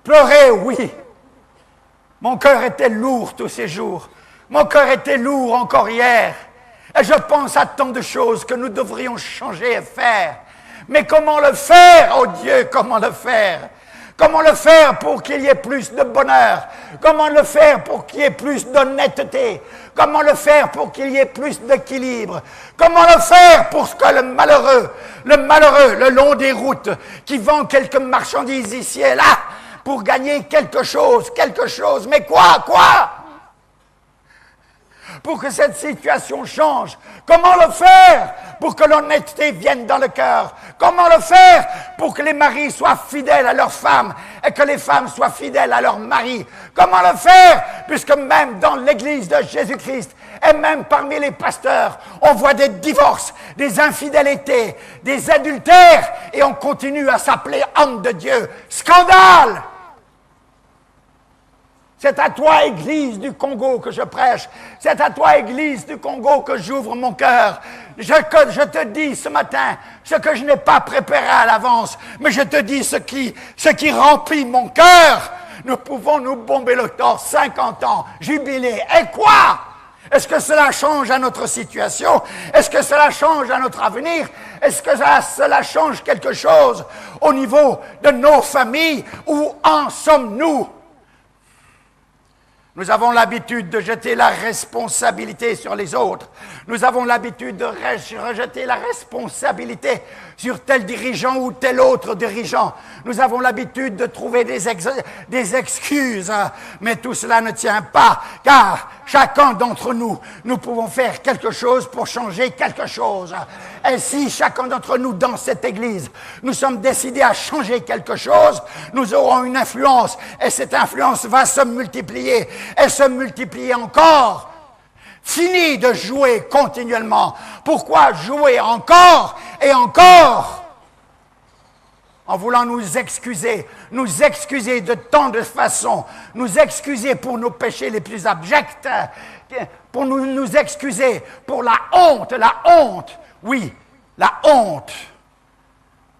Pleurer, oui. Mon cœur était lourd tous ces jours. Mon cœur était lourd encore hier. Et je pense à tant de choses que nous devrions changer et faire. Mais comment le faire, oh Dieu, comment le faire? Comment le faire pour qu'il y ait plus de bonheur? Comment le faire pour qu'il y ait plus d'honnêteté? Comment le faire pour qu'il y ait plus d'équilibre? Comment le faire pour que le malheureux, le long des routes, qui vend quelques marchandises ici et là, pour gagner quelque chose, mais quoi? Pour que cette situation change. Comment le faire pour que l'honnêteté vienne dans le cœur? Comment le faire pour que les maris soient fidèles à leurs femmes et que les femmes soient fidèles à leurs maris? Comment le faire puisque même dans l'Église de Jésus-Christ et même parmi les pasteurs, on voit des divorces, des infidélités, des adultères et on continue à s'appeler homme de Dieu. Scandale! C'est à toi, Église du Congo, que je prêche. C'est à toi, Église du Congo, que j'ouvre mon cœur. Je te dis ce matin ce que je n'ai pas préparé à l'avance, mais je te dis ce qui remplit mon cœur. Nous pouvons nous bomber le torse, 50 ans, jubiler. Et quoi? Est-ce que cela change à notre situation? Est-ce que cela change à notre avenir? Est-ce que cela change quelque chose au niveau de nos familles? Où en sommes-nous? Nous avons l'habitude de jeter la responsabilité sur les autres. Nous avons l'habitude de rejeter la responsabilité sur tel dirigeant ou tel autre dirigeant. Nous avons l'habitude de trouver des excuses. Mais tout cela ne tient pas, car chacun d'entre nous, nous pouvons faire quelque chose pour changer quelque chose. Et si chacun d'entre nous, dans cette Église, nous sommes décidés à changer quelque chose, nous aurons une influence. Et cette influence va se multiplier. Et se multiplier encore. Fini de jouer continuellement. Pourquoi jouer encore et encore? En voulant nous excuser de tant de façons, nous excuser pour nos péchés les plus abjects, pour nous excuser pour la honte, oui, la honte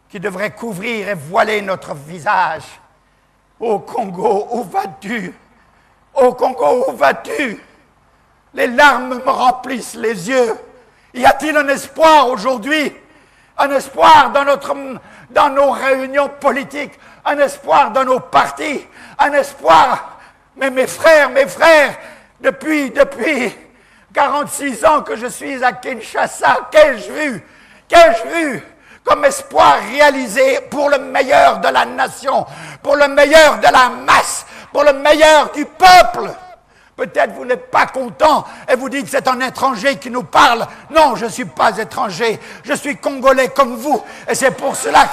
qui devrait couvrir et voiler notre visage. Ô Congo, où vas-tu? Ô Congo, où vas-tu? Les larmes me remplissent les yeux. Y a-t-il un espoir aujourd'hui? Un espoir dans nos réunions politiques? Un espoir dans nos partis? Un espoir? Mais mes frères, depuis 46 ans que je suis à Kinshasa, qu'ai-je vu comme espoir réalisé pour le meilleur de la nation, pour le meilleur de la masse, pour le meilleur du peuple? Peut-être vous n'êtes pas content et vous dites c'est un étranger qui nous parle. Non, je ne suis pas étranger, je suis congolais comme vous. Et c'est pour cela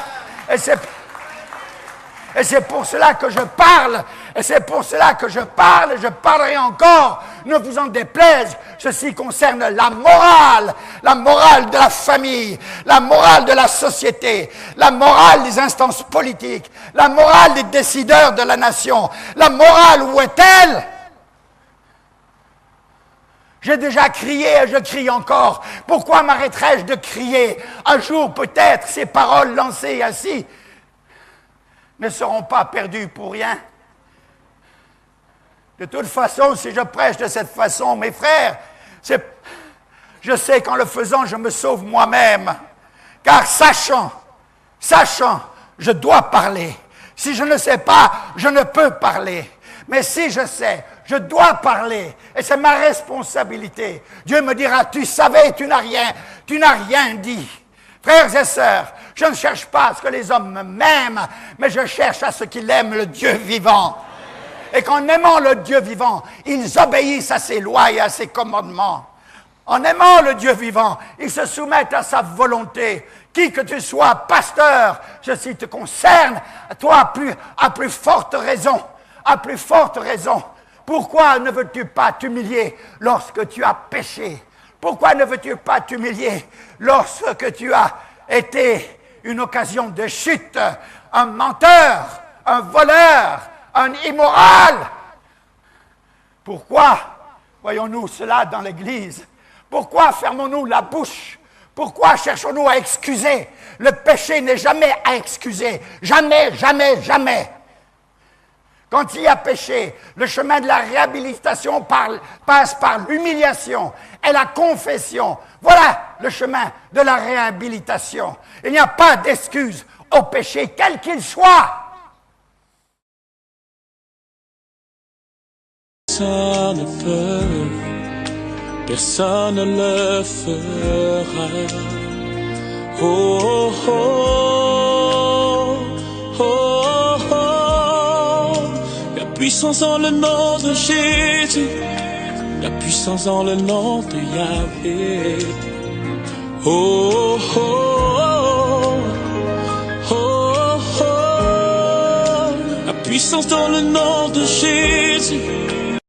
que je parle. Et c'est pour cela que je parle et je parlerai encore. Ne vous en déplaise, ceci concerne la morale de la famille, la morale de la société, la morale des instances politiques, la morale des décideurs de la nation. La morale, où est-elle? J'ai déjà crié et je crie encore. Pourquoi m'arrêterais-je de crier? Un jour, peut-être, ces paroles lancées ainsi ne seront pas perdues pour rien. De toute façon, si je prêche de cette façon, mes frères, je sais qu'en le faisant, je me sauve moi-même. Car sachant, je dois parler. Si je ne sais pas, je ne peux parler. Mais si je sais, je dois parler. Et c'est ma responsabilité. Dieu me dira, tu savais, tu n'as rien dit. Frères et sœurs, je ne cherche pas à ce que les hommes m'aiment, mais je cherche à ce qu'ils aiment le Dieu vivant. Et qu'en aimant le Dieu vivant, ils obéissent à ses lois et à ses commandements. En aimant le Dieu vivant, ils se soumettent à sa volonté. Qui que tu sois, pasteur, ceci te concerne, toi à plus forte raison. À plus forte raison. Pourquoi ne veux-tu pas t'humilier lorsque tu as péché? Pourquoi ne veux-tu pas t'humilier lorsque tu as été une occasion de chute, un menteur, un voleur, un immoral? Pourquoi voyons-nous cela dans l'Église? Pourquoi fermons-nous la bouche? Pourquoi cherchons-nous à excuser? Le péché n'est jamais à excuser. Jamais, jamais, jamais. Quand il y a péché, le chemin de la réhabilitation passe par l'humiliation et la confession. Voilà le chemin de la réhabilitation. Il n'y a pas d'excuse au péché, quel qu'il soit. Personne ne peut, personne ne le fera. Oh, oh, oh, oh, oh. La puissance dans le nom de Jésus, la puissance dans le nom de Yahvé. Oh, oh, oh, oh, oh. La puissance dans le nom de Jésus.